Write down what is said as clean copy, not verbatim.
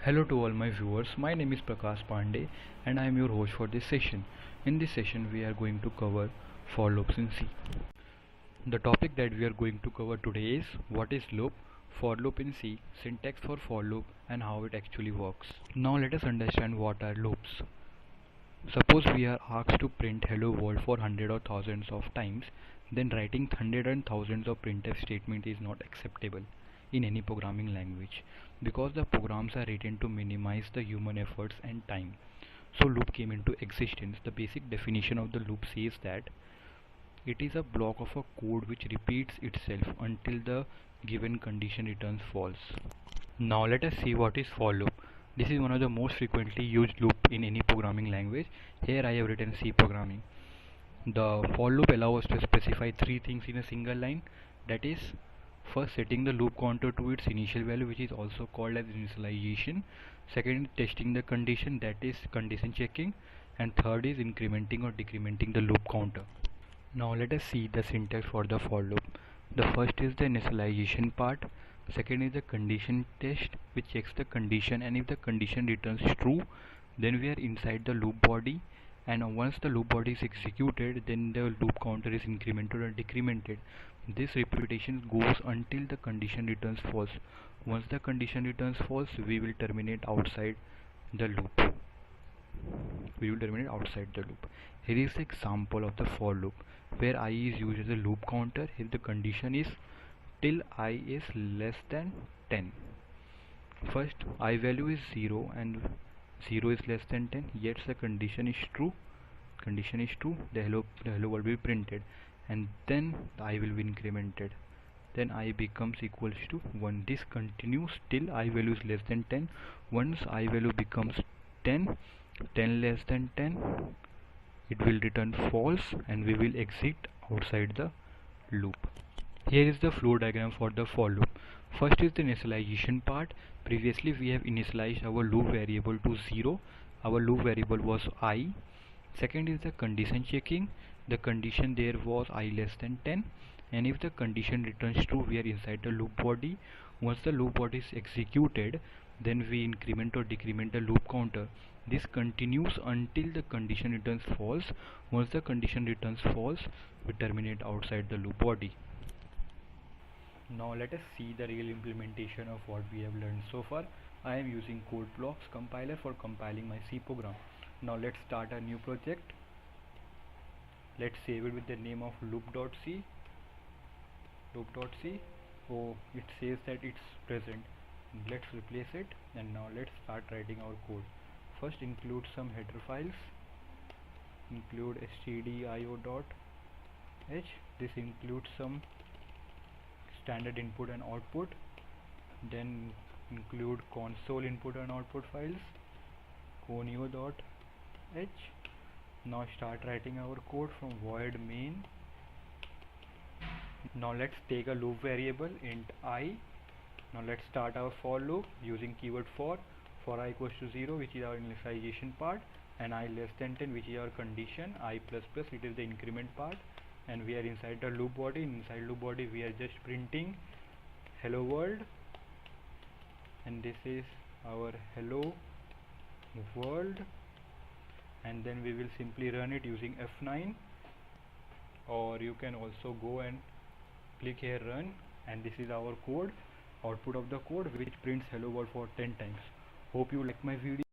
Hello to all my viewers, my name is Prakash Pandey and I am your host for this session. In this session we are going to cover for loops in C. The topic that we are going to cover today is what is loop, for loop in C, syntax for loop and how it actually works. Now let us understand what are loops. Suppose we are asked to print hello world for hundreds or thousands of times, then writing hundreds and thousands of printf statement is not acceptable in any programming language because the programs are written to minimize the human efforts and time. So loop came into existence. The basic definition of the loop says that it is a block of a code which repeats itself until the given condition returns false. Now let us see what is for loop. This is one of the most frequently used loop in any programming language. Here I have written C programming. The for loop allows us to specify three things in a single line. That is, first setting the loop counter to its initial value, which is also called as initialization. Second, testing the condition, that is condition checking. And third is incrementing or decrementing the loop counter. Now let us see the syntax for the for loop. The first is the initialization part. Second is the condition test, which checks the condition, and if the condition returns true, then we are inside the loop body, and once the loop body is executed, then the loop counter is incremented or decremented. This repetition goes until the condition returns false. Once the condition returns false, we will terminate outside the loop. Here is the example of the for loop where I is used as a loop counter. Here the condition is till I is less than 10. First I value is 0 and 0 is less than 10, yet the condition is true. The hello world will be printed, and then the I will be incremented. Then I becomes equals to 1. This continues till I value is less than 10. Once I value becomes 10, 10 less than 10, it will return false and we will exit outside the loop. Here is the flow diagram for the for loop. First is the initialization part. Previously we have initialized our loop variable to 0. Our loop variable was I. Second is the condition checking. The condition there was I less than 10, and if the condition returns true, we are inside the loop body. Once the loop body is executed, then we increment or decrement the loop counter. This continues until the condition returns false. Once the condition returns false, we terminate outside the loop body. Now let us see the real implementation of what we have learned so far. I am using CodeBlocks compiler for compiling my C program. Now let's start a new project. Let's save it with the name of loop.c. Oh, it says that it's present. Let's replace it, and now let's start writing our code. First include some header files. Include stdio.h. This includes some standard input and output. Then include console input and output files, conio.h. Now start writing our code from void main. Now let's take a loop variable int I. Now let's start our for loop using keyword for I equals to 0, which is our initialization part, and I less than 10, which is our condition. I plus plus, it is the increment part, and we are inside the loop body. Inside loop body we are just printing hello world, and this is our hello world, and then we will simply run it using F9, or you can also go and click here run, and this is our code, output of the code, which prints hello world for 10 times. Hope you like my video.